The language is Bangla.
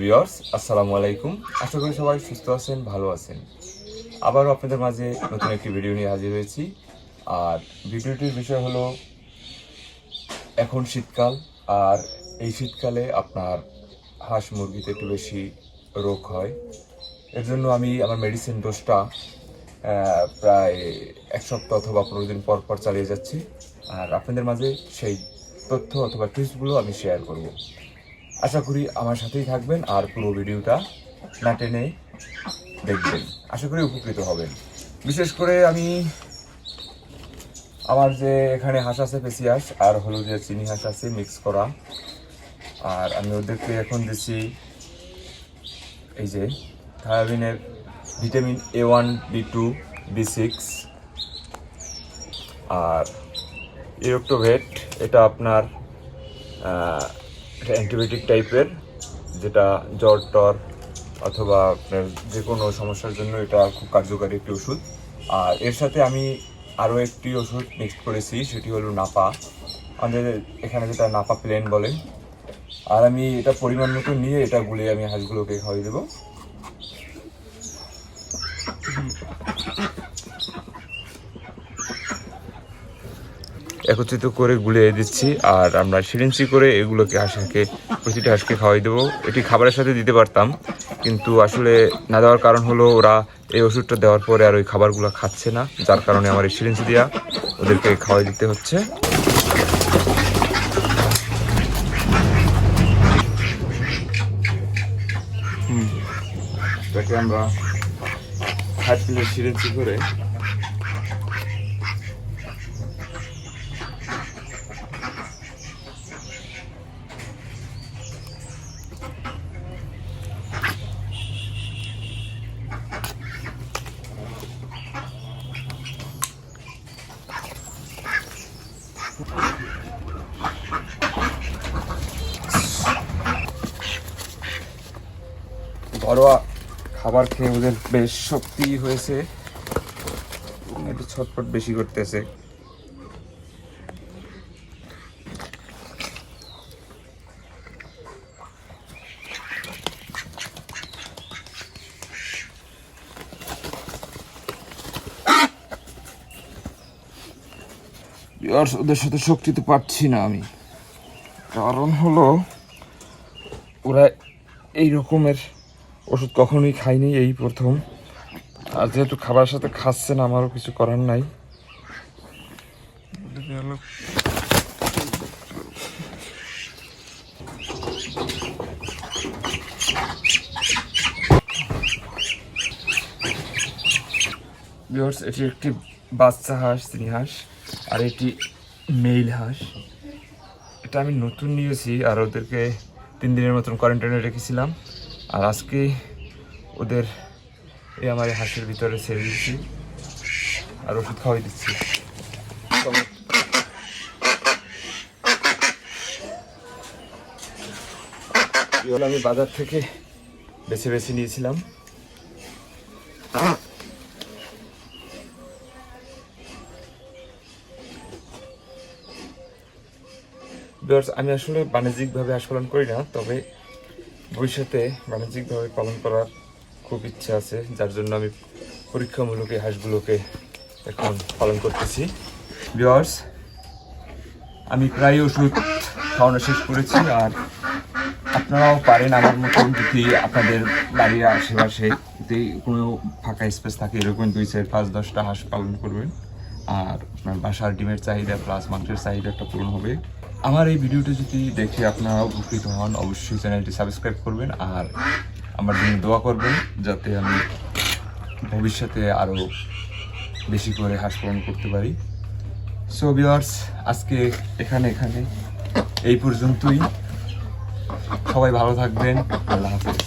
ভিউয়ার্স, আসসালামু আলাইকুম। আশা করি সবাই সুস্থ আছেন, ভালো আছেন। আবারও আপনাদের মাঝে নতুন একটি ভিডিও নিয়ে হাজির হয়েছি। আর ভিডিওটির বিষয় হলো, এখন শীতকাল, আর এই শীতকালে আপনার হাঁস মুরগিতে একটু বেশি রোগ হয়। এর জন্য আমি আমার মেডিসিন ডোজটা প্রায় এক সপ্তাহ অথবা 15 দিন পর পর চালিয়ে যাচ্ছি। আর আপনাদের মাঝে সেই তথ্য অথবা টিপসগুলো আমি শেয়ার করব। আশা করি আমার সাথেই থাকবেন আর পুরো ভিডিওটা না টেনে দেখবেন। আশা করি উপকৃত হবেন। বিশেষ করে আমি আমার যে এখানে হাঁস আছে পেশি হাঁস, আর হলো যে চিনি হাঁস আছে মিক্স করা, আর আমি ওদেরকে এখন দিচ্ছি এই যে থায়াবিনের ভিটামিন A1, B2, B6 আর ইরোক্টোভেট। এটা আপনার অ্যান্টিবায়োটিক টাইপের, যেটা জ্বর টর অথবা আপনার যে কোনো সমস্যার জন্য এটা খুব কার্যকারী একটি ওষুধ। আর এর সাথে আমি আরও একটি ওষুধ মিক্সড করেছি, সেটি হলো নাপা, আমাদের এখানে যেটা নাপা প্লেন বলে। আর আমি এটা পরিমাণ মতো নিয়ে এটা গুলিয়ে আমি হাঁসগুলোকে খাওয়াই দেবো। একত্রিত করে গুলিয়ে দিচ্ছি, আর আমরা সিরিঞ্জি করে এগুলোকে হাঁসকে প্রতিটি হাঁসকে খাওয়াই দেবো। এটি খাবারের সাথে দিতে পারতাম, কিন্তু আসলে না দেওয়ার কারণ হলো ওরা এই ওষুধটা দেওয়ার পরে আর ওই খাবারগুলো খাচ্ছে না, যার কারণে আমার এই সিরিঞ্জ দিয়া ওদেরকে খাওয়াই দিতে হচ্ছে। এটাকে আমরা 5 মিনিট সিরিঞ্জি করে ঘরোয়া খাবার খেয়ে ওদের বেশ শক্তি হয়েছে, একটু ছটফট বেশি করতেছে। ওদের সাথে শক্তি তো পাচ্ছি না আমি, কারণ হলো ওরা এই রকমের ওষুধ কখনোই খায়নি, এই প্রথম। আর যেহেতু খাবারের সাথে খাচ্ছে না, আমারও কিছু করার নাই। এটি একটি বাচ্চা হাঁস, চিনি হাঁস, আর এটি মেল হাঁস। এটা আমি নতুন নিয়েছি, আর ওদেরকে 3 দিনের মতন কোয়ারেন্টাইনে রেখেছিলাম। আর আজকে ওদের এই আমার হাঁসের ভিতরে ছেড়ে দিচ্ছি আর ওষুধ খাওয়াই দিচ্ছি। এগুলো আমি বাজার থেকে বেছে বেছে নিয়েছিলাম। আমি আসলে বাণিজ্যিকভাবে হাঁস পালন করি না, তবে ভবিষ্যতে বাণিজ্যিকভাবে পালন করার খুব ইচ্ছা আছে, যার জন্য আমি পরীক্ষামূলক এই হাঁসগুলোকে এখন পালন করতেছি। ভিউয়ার্স, আমি প্রায় ওষুধ খাওয়ানো শেষ করেছি, আর আপনারাও পারেন আমার মতন, যদি আপনাদের বাড়ির আশেপাশে যদি কোনো ফাঁকা স্পেস থাকে, এরকম 2, 4, 5, 10টা হাঁস পালন করবেন। আর আপনার বাসার ডিমের চাহিদা প্লাস মাংসের চাহিদাটা পূরণ হবে। আমার এই ভিডিওটি যদি দেখে আপনারা উপকৃত হন, অবশ্যই চ্যানেলটি সাবস্ক্রাইব করবেন, আর আমার জন্য দোয়া করবেন যাতে আমি ভবিষ্যতে আরও বেশি করে হাঁস পালন করতে পারি। সো ভিউয়ার্স, আজকে এখানে এই পর্যন্তই। সবাই ভালো থাকবেন। আল্লাহ হাফেজ।